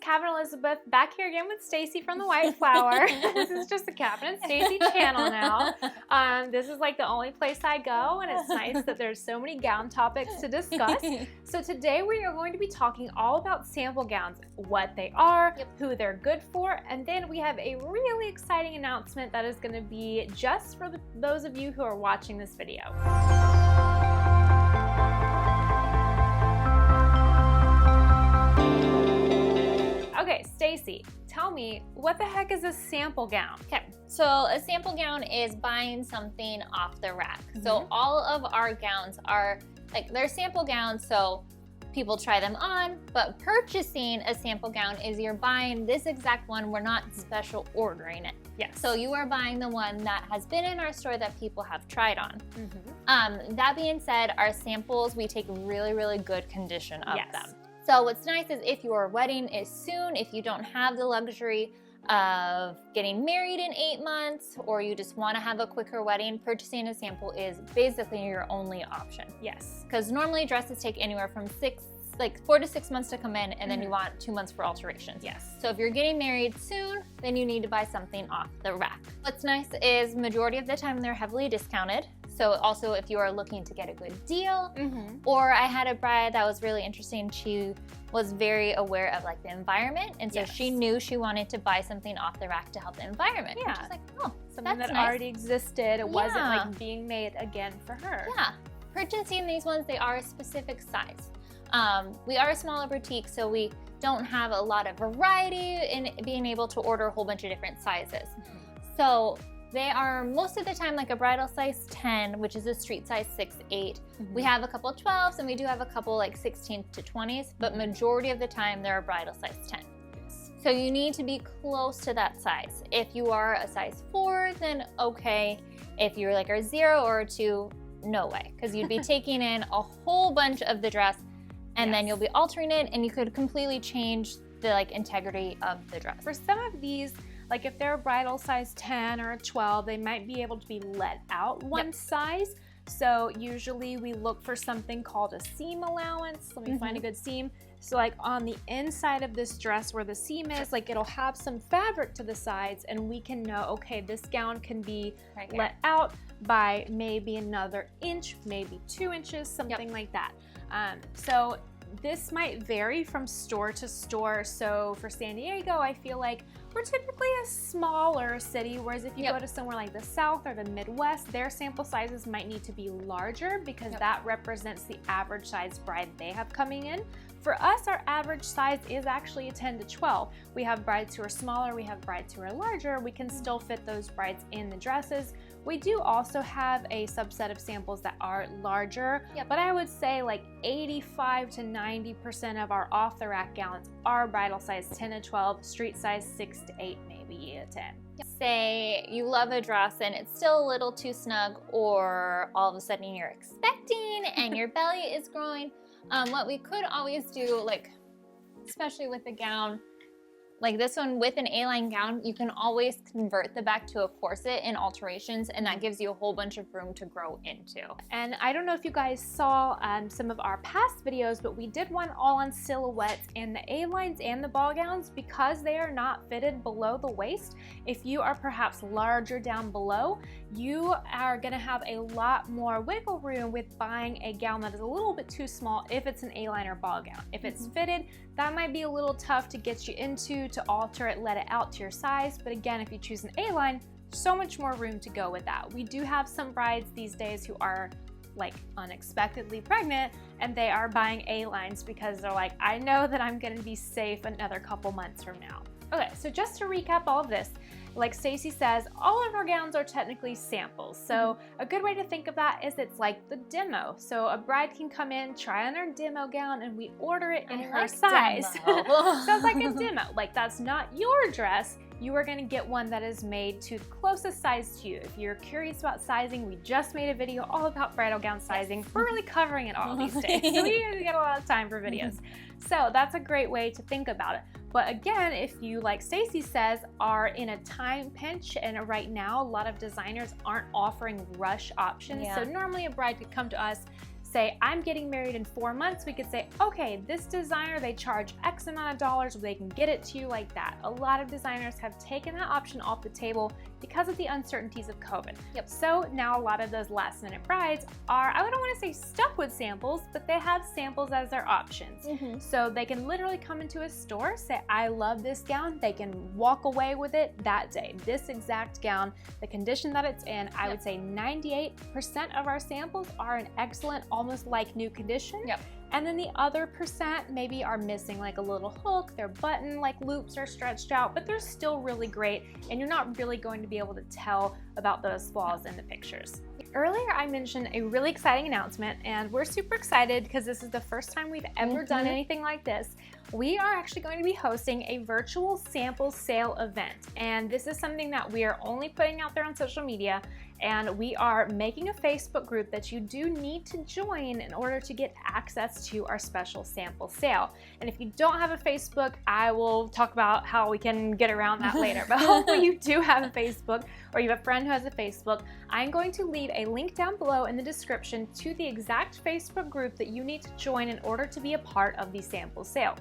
Cabin Elizabeth, back here again with Stacy from the White Flower. This is just the Cabin and Stacy channel now. This is like the only place I go, and it's nice that there's so many gown topics to discuss. So today we are going to be talking all about sample gowns, what they are, who they're good for, and then we have a really exciting announcement that is going to be just for those of you who are watching this video. Okay, Stacy, tell me, what the heck is a sample gown? Okay, so a sample gown is buying something off the rack. So all of our gowns are, like, they're sample gowns, so people try them on, but purchasing a sample gown is you're buying this exact one, we're not special ordering it. Yes. So you are buying the one that has been in our store that people have tried on. That being said, our samples, we take really, really good condition of them. So what's nice is if your wedding is soon, if you don't have the luxury of getting married in 8 months, or you just want to have a quicker wedding, purchasing a sample is basically your only option. Yes. Because normally dresses take anywhere from 4 to 6 months to come in, and then you want 2 months for alterations. Yes. So if you're getting married soon, then you need to buy something off the rack. What's nice is majority of the time they're heavily discounted. So also if you are looking to get a good deal, or I had a bride that was really interesting. She was very aware of like the environment, and so she knew she wanted to buy something off the rack to help the environment. Yeah. She's like, oh, something that already existed. It wasn't like being made again for her. Yeah. Purchasing these ones, they are a specific size. We are a smaller boutique, so we don't have a lot of variety in being able to order a whole bunch of different sizes. So they are most of the time like a bridal size 10, which is a street size 6'8". We have a couple 12s, and we do have a couple like 16 to 20s, but majority of the time they're a bridal size 10. So you need to be close to that size. If you are a size 4, then okay. If you're like a 0 or a 2, no way, because you'd be taking in a whole bunch of the dress, and then you'll be altering it, and you could completely change the like integrity of the dress. For some of these, like if they're a bridal size 10 or a 12, they might be able to be let out one size. So usually we look for something called a seam allowance. Let me find a good seam. So like on the inside of this dress where the seam is, like it'll have some fabric to the sides, and we can know, okay, this gown can be let out by maybe another inch, maybe 2 inches, something like that. So this might vary from store to store. So for San Diego, I feel like we're typically a smaller city, whereas if you go to somewhere like the South or the Midwest, their sample sizes might need to be larger because that represents the average size bride they have coming in. For us, our average size is actually a 10 to 12. We have brides who are smaller, we have brides who are larger. We can still fit those brides in the dresses. We do also have a subset of samples that are larger, but I would say like 85 to 90% of our off-the-rack gowns are bridal size 10 to 12, street size 6 to 8, maybe a 10. Say you love a dress and it's still a little too snug, or all of a sudden you're expecting and your belly is growing. What we could always do, like especially with a gown like this one with an A-line gown, you can always convert the back to a corset in alterations, and that gives you a whole bunch of room to grow into. And I don't know if you guys saw some of our past videos, but we did one all on silhouettes, and the A-lines and the ball gowns, because they are not fitted below the waist, if you are perhaps larger down below, you are gonna have a lot more wiggle room with buying a gown that is a little bit too small if it's an A-line or ball gown. If it's fitted, that might be a little tough to get you into, to alter it, let it out to your size. But again, if you choose an A-line, so much more room to go with that. We do have some brides these days who are like unexpectedly pregnant, and they are buying A-lines because they're like, I know that I'm gonna be safe another couple months from now. Okay, so just to recap all of this, like Stacy says, all of our gowns are technically samples. So a good way to think of that is it's like the demo. So a bride can come in, try on her demo gown, and we order it in her size. So it's like a demo. Like, that's not your dress. You are going to get one that is made to the closest size to you. If you're curious about sizing, we just made a video all about bridal gown sizing. We're really covering it all these days, so we get a lot of time for videos. So that's a great way to think about it. But again, if you, like Stacy says, are in a time pinch, and right now a lot of designers aren't offering rush options. So normally a bride could come to us, say, I'm getting married in 4 months, we could say, okay, this designer, they charge X amount of dollars, they can get it to you like that. A lot of designers have taken that option off the table because of the uncertainties of COVID. Yep. So now a lot of those last minute brides are, I don't want to say stuck with samples, but they have samples as their options. So they can literally come into a store, say, I love this gown. They can walk away with it that day. This exact gown, the condition that it's in, I would say 98% of our samples are in excellent, almost like new condition. And then the other percent maybe are missing like a little hook, their button like loops are stretched out, but they're still really great, and you're not really going to be able to tell about those flaws in the pictures. Earlier I mentioned a really exciting announcement, and we're super excited because this is the first time we've ever done anything like this. We are actually going to be hosting a virtual sample sale event, and this is something that we are only putting out there on social media, and we are making a Facebook group that you do need to join in order to get access to our special sample sale. And if you don't have a Facebook, I will talk about how we can get around that later, but hopefully you do have a Facebook, or you have a friend who has a Facebook. I'm going to leave a link down below in the description to the exact Facebook group that you need to join in order to be a part of the sample sale.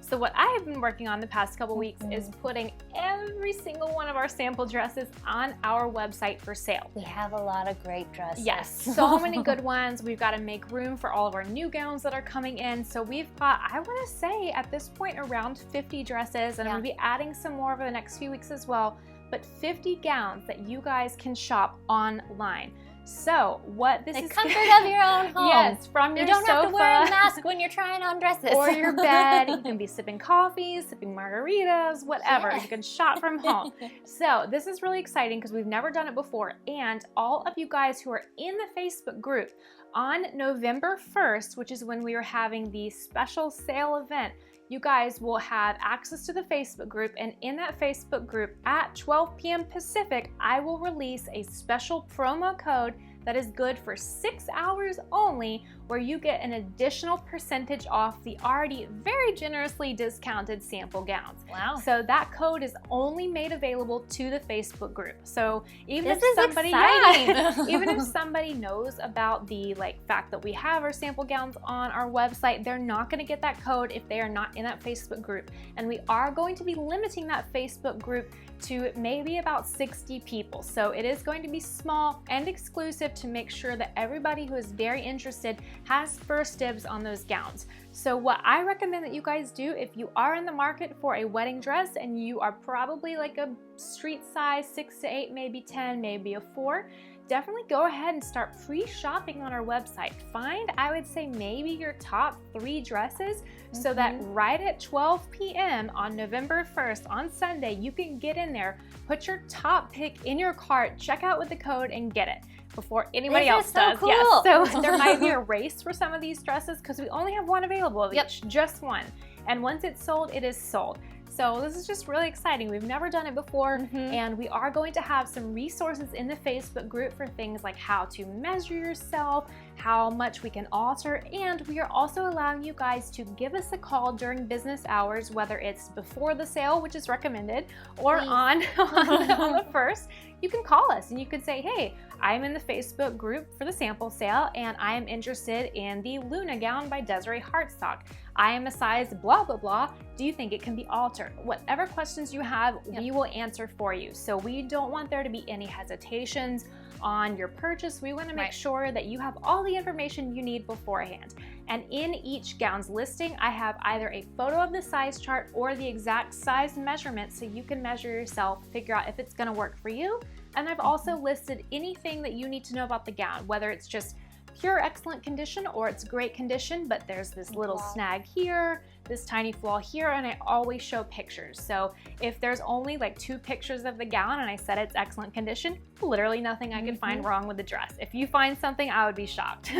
So what I have been working on the past couple weeks is putting every single one of our sample dresses on our website for sale. We have a lot of great dresses. Yes, so many good ones. We've got to make room for all of our new gowns that are coming in. So we've got, I want to say at this point, around 50 dresses, and I'm going to be adding some more over the next few weeks as well, but 50 gowns that you guys can shop online. So what this is— the comfort of your own home. Yes, from your sofa. You don't have to wear a mask when you're trying on dresses. Or your bed. You can be sipping coffee, sipping margaritas, whatever. You can shop from home. So this is really exciting because we've never done it before. And all of you guys who are in the Facebook group, on November 1st, which is when we are having the special sale event, you guys will have access to the Facebook group, and in that Facebook group at 12 p.m. Pacific, I will release a special promo code that is good for 6 hours only, where you get an additional percentage off the already very generously discounted sample gowns. Wow. So that code is only made available to the Facebook group. So even This if is somebody, exciting. even if somebody knows about the fact that we have our sample gowns on our website, they're not going to get that code if they are not in that Facebook group. And we are going to be limiting that Facebook group to maybe about 60 people. So it is going to be small and exclusive to make sure that everybody who is very interested has first dibs on those gowns. So what I recommend that you guys do, if you are in the market for a wedding dress and you are probably like a street size 6 to 8, maybe 10, maybe a 4, definitely go ahead and start pre-shopping on our website. Find, I would say, maybe your top 3 dresses so that right at 12 p.m. on November 1st, on Sunday, you can get in there, put your top pick in your cart, check out with the code, and get it before anybody else does. Cool. Yes. So there might be a race for some of these dresses because we only have one available of each, just one. And once it's sold, it is sold. So this is just really exciting. We've never done it before, and we are going to have some resources in the Facebook group for things like how to measure yourself, how much we can alter, and we are also allowing you guys to give us a call during business hours, whether it's before the sale, which is recommended, or on the 1st. You can call us and you can say, hey, I'm in the Facebook group for the sample sale and I am interested in the Luna gown by Desiree Hartsock. I am a size blah, blah, blah. Do you think it can be altered? Whatever questions you have, we will answer for you. So we don't want there to be any hesitations on your purchase. We want to make sure that you have all the information you need beforehand. And in each gown's listing, I have either a photo of the size chart or the exact size measurement so you can measure yourself, figure out if it's going to work for you. And I've also listed anything that you need to know about the gown, whether it's just pure excellent condition or it's great condition, but there's this little snag here, this tiny flaw here, and I always show pictures. So if there's only like 2 pictures of the gown and I said it's excellent condition, literally nothing I could find wrong with the dress. If you find something, I would be shocked.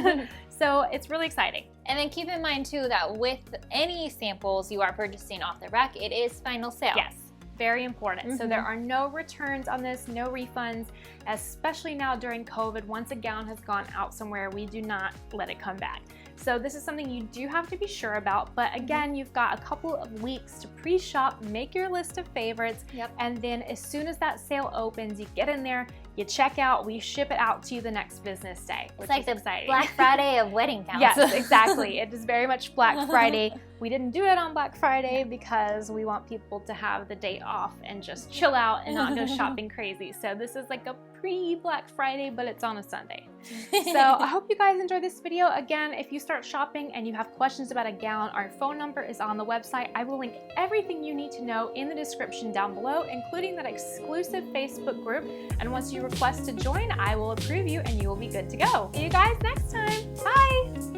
So it's really exciting. And then keep in mind too that with any samples you are purchasing off the rack, it is final sale. Yes. Very important. So there are no returns on this, no refunds, especially now during COVID. Once a gown has gone out somewhere, we do not let it come back. So this is something you do have to be sure about, but again, you've got a couple of weeks to pre-shop, make your list of favorites, and then as soon as that sale opens, you get in there, you check out, we ship it out to you the next business day. It's like the exciting. Black Friday of wedding gowns. Yes, exactly. It is very much Black Friday. We didn't do it on Black Friday because we want people to have the day off and just chill out and not go shopping crazy. So this is like a pre-Black Friday, but it's on a Sunday. So I hope you guys enjoyed this video. Again, if you start shopping and you have questions about a gown, our phone number is on the website. I will link everything you need to know in the description down below, including that exclusive Facebook group. And once you request to join, I will approve you and you will be good to go. See you guys next time. Bye!